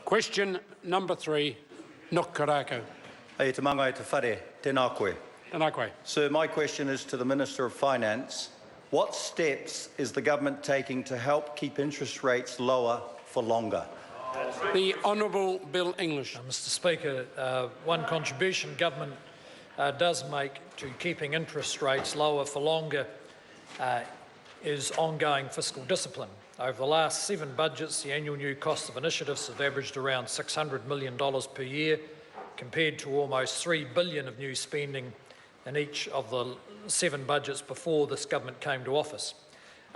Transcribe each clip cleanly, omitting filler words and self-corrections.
Question number 3, Nuk Korako. Te manga te whare, tēnā koe. Tēnā koe. Sir, my question is to the Minister of Finance. What steps is the government taking to help keep interest rates lower for longer? The Honourable Bill English. Mr Speaker, one contribution government does make to keeping interest rates lower for longer is ongoing fiscal discipline. Over the last 7 budgets, the annual new cost of initiatives have averaged around $600 million per year, compared to almost $3 billion of new spending in each of the 7 budgets before this government came to office.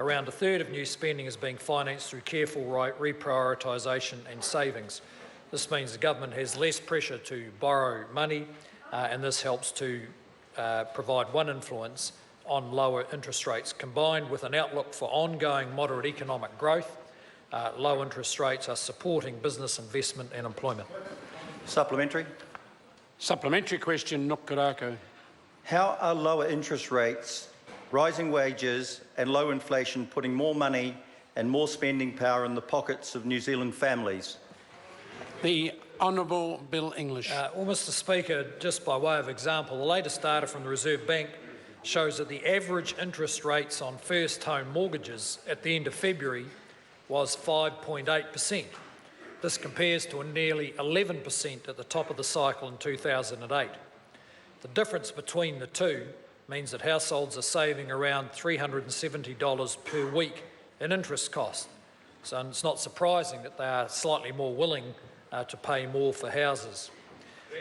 Around a third of new spending is being financed through careful reprioritisation and savings. This means the government has less pressure to borrow money, and this helps to provide one influence on lower interest rates. Combined with an outlook for ongoing moderate economic growth, low interest rates are supporting business investment and employment. Supplementary. Supplementary question, Nuk Korako. How are lower interest rates, rising wages and low inflation putting more money and more spending power in the pockets of New Zealand families? The Honourable Bill English. Well, Mr Speaker, just by way of example, the latest data from the Reserve Bank shows that the average interest rates on first home mortgages at the end of February was 5.8%. This compares to a nearly 11% at the top of the cycle in 2008. The difference between the two means that households are saving around $370 per week in interest costs. So it's not surprising that they are slightly more willing to pay more for houses.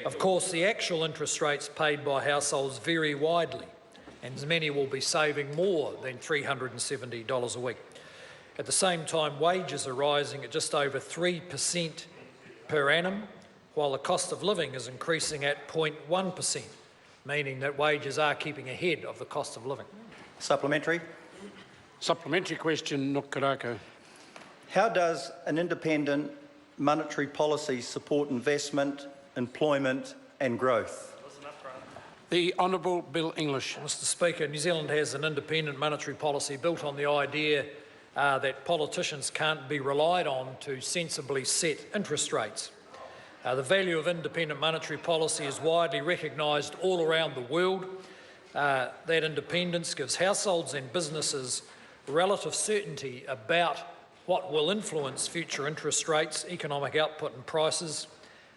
Of course, the actual interest rates paid by households vary widely, and many will be saving more than $370 a week. At the same time, wages are rising at just over 3% per annum, while the cost of living is increasing at 0.1%, meaning that wages are keeping ahead of the cost of living. Supplementary. Supplementary question, Nuk Korako. How does an independent monetary policy support investment, employment and growth? The Honourable Bill English. Mr Speaker, New Zealand has an independent monetary policy built on the idea that politicians can't be relied on to sensibly set interest rates. The value of independent monetary policy is widely recognised all around the world. That independence gives households and businesses relative certainty about what will influence future interest rates, economic output and prices,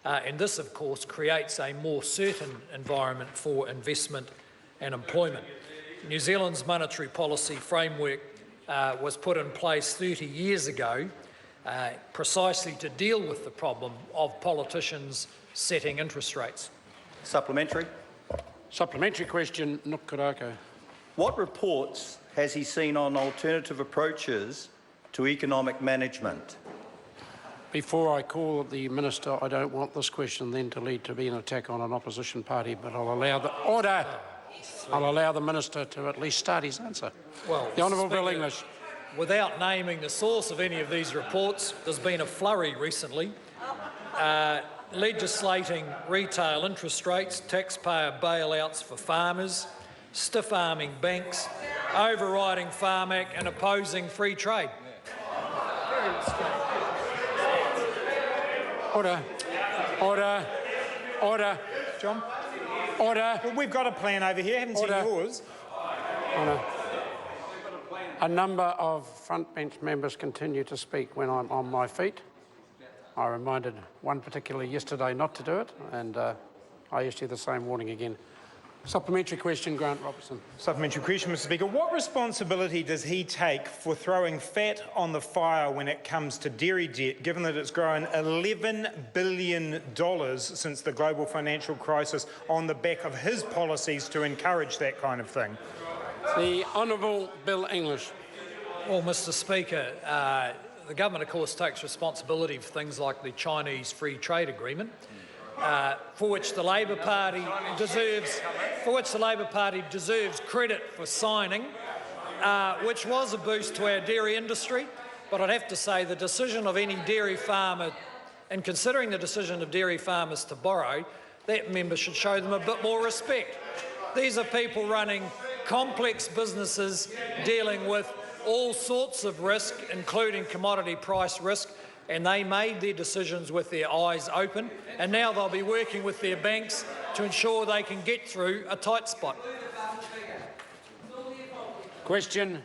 and this, of course, creates a more certain environment for investment and employment. New Zealand's monetary policy framework was put in place 30 years ago precisely to deal with the problem of politicians setting interest rates. Supplementary. Supplementary question, Nuk Korako. What reports has he seen on alternative approaches to economic management? Before I call the Minister, I don't want this question then to lead to be an attack on an opposition party, but I'll allow the order. I'll allow the Minister to at least start his answer. Well, the Honourable Speaker, Bill English. Without naming the source of any of these reports, there's been a flurry recently legislating retail interest rates, taxpayer bailouts for farmers, stiff-arming banks, overriding Farm Act and opposing free trade. Order. Order. Order. John? Order. Well, we've got a plan over here. Haven't seen yours. Order. A number of frontbench members continue to speak when I'm on my feet. I reminded one particularly yesterday not to do it, and I issue the same warning again. Supplementary question, Grant Robertson. Supplementary question, Mr Speaker. What responsibility does he take for throwing fat on the fire when it comes to dairy debt, given that it's grown $11 billion since the global financial crisis on the back of his policies to encourage that kind of thing? The Honourable Bill English. Well, Mr Speaker, the government, of course, takes responsibility for things like the Chinese Free Trade Agreement, for which the Labor Party deserves credit for signing, which was a boost to our dairy industry. But I'd have to say the decision of any dairy farmer, and considering the decision of dairy farmers to borrow, that member should show them a bit more respect. These are people running complex businesses, dealing with all sorts of risk, including commodity price risk, and they made their decisions with their eyes open, and now they'll be working with their banks to ensure they can get through a tight spot. Question